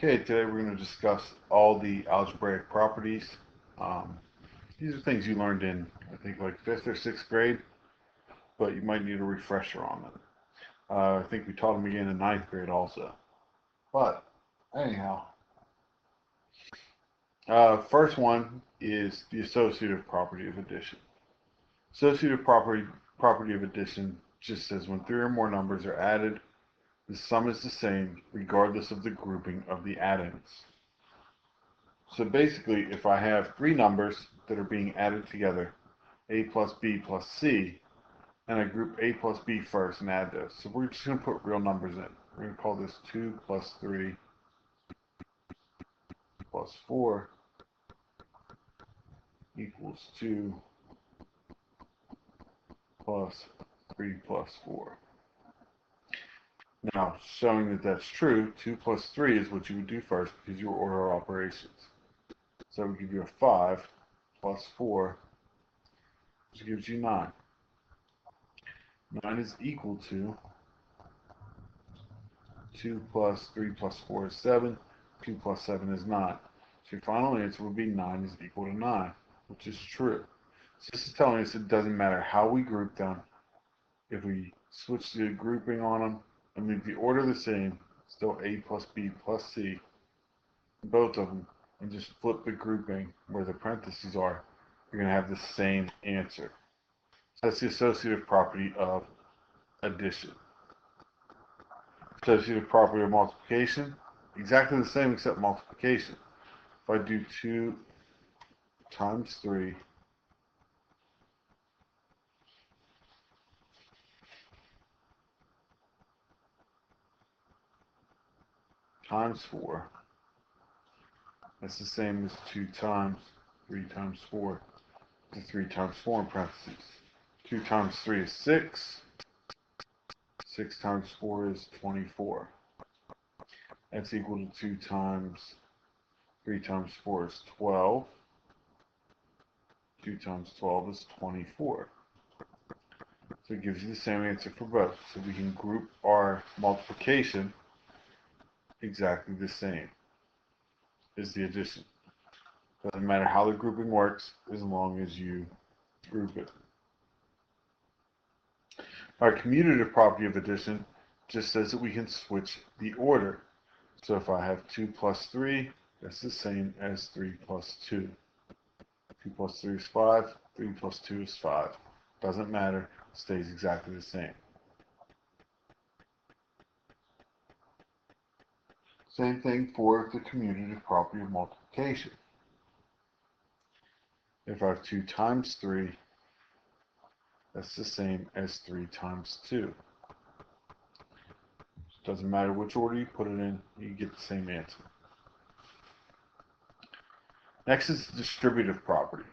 Okay, today we're going to discuss all the algebraic properties. Um, these are things you learned in, I think, like 5th or 6th grade, but you might need a refresher on them. I think we taught them again in 9th grade also. But, anyhow, first one is the associative property of addition. Associative property of addition just says when three or more numbers are added, the sum is the same regardless of the grouping of the addends. So basically, if I have three numbers that are being added together, a plus b plus c, and I group a plus b first and add those. So we're just going to put real numbers in. We're going to call this 2 plus 3 plus 4 equals 2 plus 3 plus 4. Now, showing that that's true, 2 plus 3 is what you would do first because you order operations. So we give you a 5 plus 4, which gives you 9. 9 is equal to 2 plus 3 plus 4 is 7. 2 plus 7 is 9. So your final answer would be 9 is equal to 9, which is true. So this is telling us it doesn't matter how we group them. If we switch the grouping on them and leave the order the same, still a plus b plus c, both of them, and just flip the grouping where the parentheses are, you're going to have the same answer. So that's the associative property of addition. Associative property of multiplication, exactly the same except multiplication. If I do 2 times 3 times 4, that's the same as 2 times 3 times 4 to 3 times 4 in parentheses. 2 times 3 is 6. 6 times 4 is 24. That's equal to 2 times 3 times 4 is 12. 2 times 12 is 24. So it gives you the same answer for both. So we can group our multiplication exactly the same as the addition. Doesn't matter how the grouping works as long as you group it. Our commutative property of addition just says that we can switch the order. So if I have 2 plus 3, that's the same as 3 plus 2. 2 plus 3 is 5, 3 plus 2 is 5. Doesn't matter, it stays exactly the same. Same thing for the commutative property of multiplication. If I have 2 times 3, that's the same as 3 times 2. Doesn't matter which order you put it in, you get the same answer. Next is the distributive property.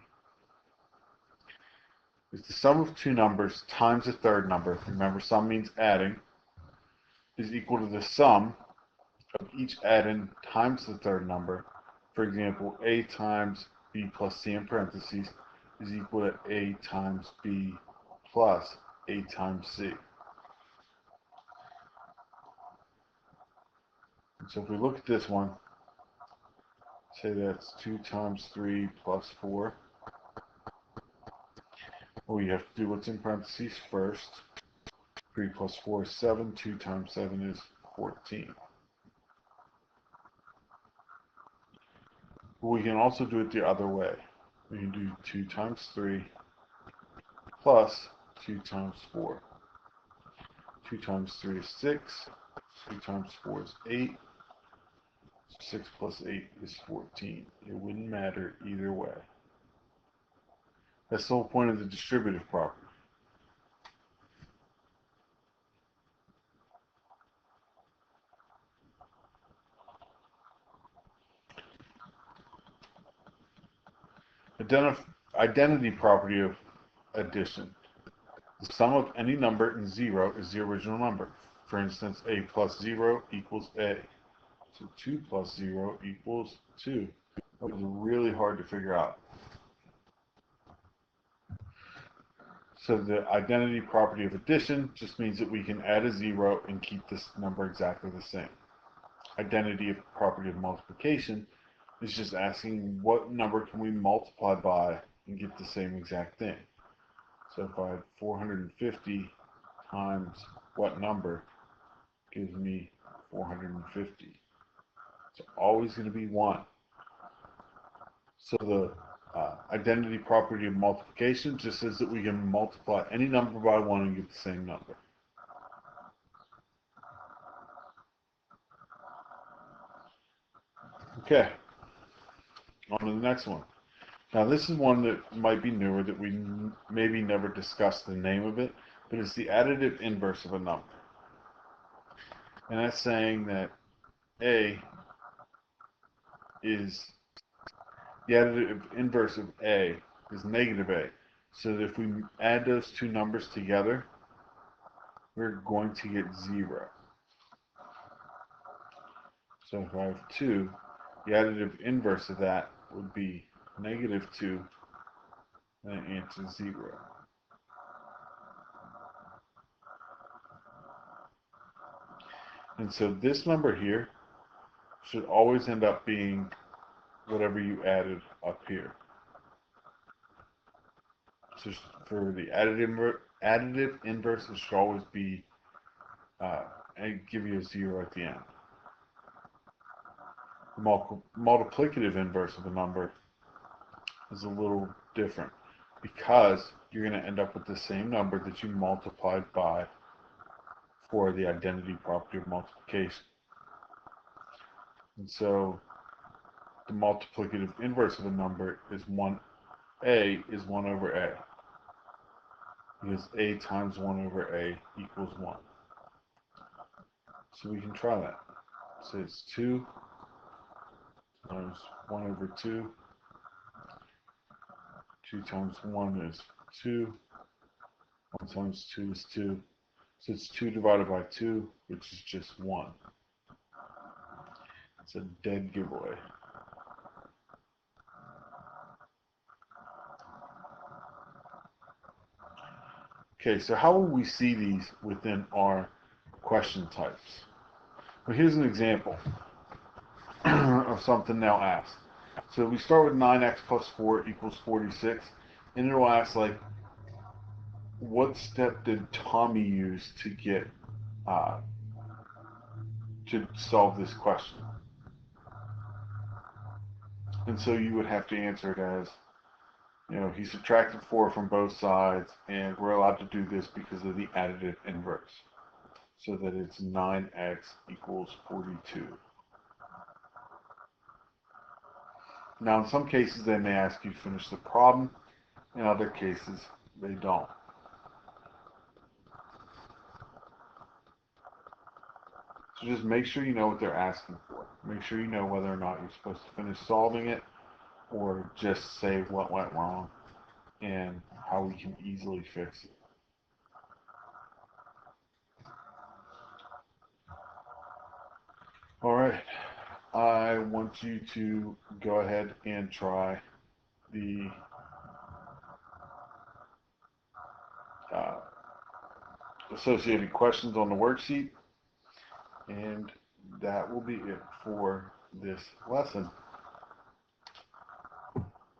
It's the sum of two numbers times a third number. Remember, sum means adding, is equal to the sum of each addend times the third number. For example, a times b plus c in parentheses is equal to a times b plus a times c. So if we look at this one, say that's 2 times 3 plus 4. Well, you have to do what's in parentheses first. 3 plus 4 is 7. 2 times 7 is 14. But we can also do it the other way. We can do 2 times 3 plus 2 times 4. 2 times 3 is 6. 2 times 4 is 8. 6 plus 8 is 14. It wouldn't matter either way. That's the whole point of the distributive property. Identity property of addition. The sum of any number in 0 is the original number. For instance, a plus 0 equals a. So 2 plus 0 equals 2. That was really hard to figure out. So the identity property of addition just means that we can add a 0 and keep this number exactly the same. identity of property of multiplication is just asking what number can we multiply by and get the same exact thing. So if I had 450 times what number gives me 450. It's always going to be 1. So the identity property of multiplication just says that we can multiply any number by 1 and get the same number. Okay, on to the next one. Now this is one that might be newer that we maybe never discussed the name of it, but it's the additive inverse of a number. And that's saying that A is, the additive inverse of A is negative A. So that if we add those two numbers together, we're going to get 0. So if I have 2, the additive inverse of that would be negative 2, and the answer is 0. And so this number here should always end up being whatever you added up here. So for the additive inverse, it should always be and give you a 0 at the end. The multiplicative inverse of a number is a little different because you're going to end up with the same number that you multiplied by for the identity property of multiplication. And so the multiplicative inverse of a number is 1a is 1 over a, because a times 1 over a equals 1. So we can try that. So it's 2 times 1 over 2. 2 times 1 is 2. 1 times 2 is 2. So it's 2 divided by 2, which is just 1. It's a dead giveaway. Okay, so how will we see these within our question types? Well, here's an example of something now asked. So we start with 9x plus 4 equals 46, and it'll ask, like, what step did Tommy use to get to solve this question? And so you would have to answer it as, he subtracted 4 from both sides, and we're allowed to do this because of the additive inverse, so that it's 9x equals 42. Now, in some cases, they may ask you to finish the problem. In other cases, they don't. So just make sure you know what they're asking for. Make sure you know whether or not you're supposed to finish solving it or just say what went wrong and how we can easily fix it. All right. I want you to go ahead and try the associated questions on the worksheet, and that will be it for this lesson.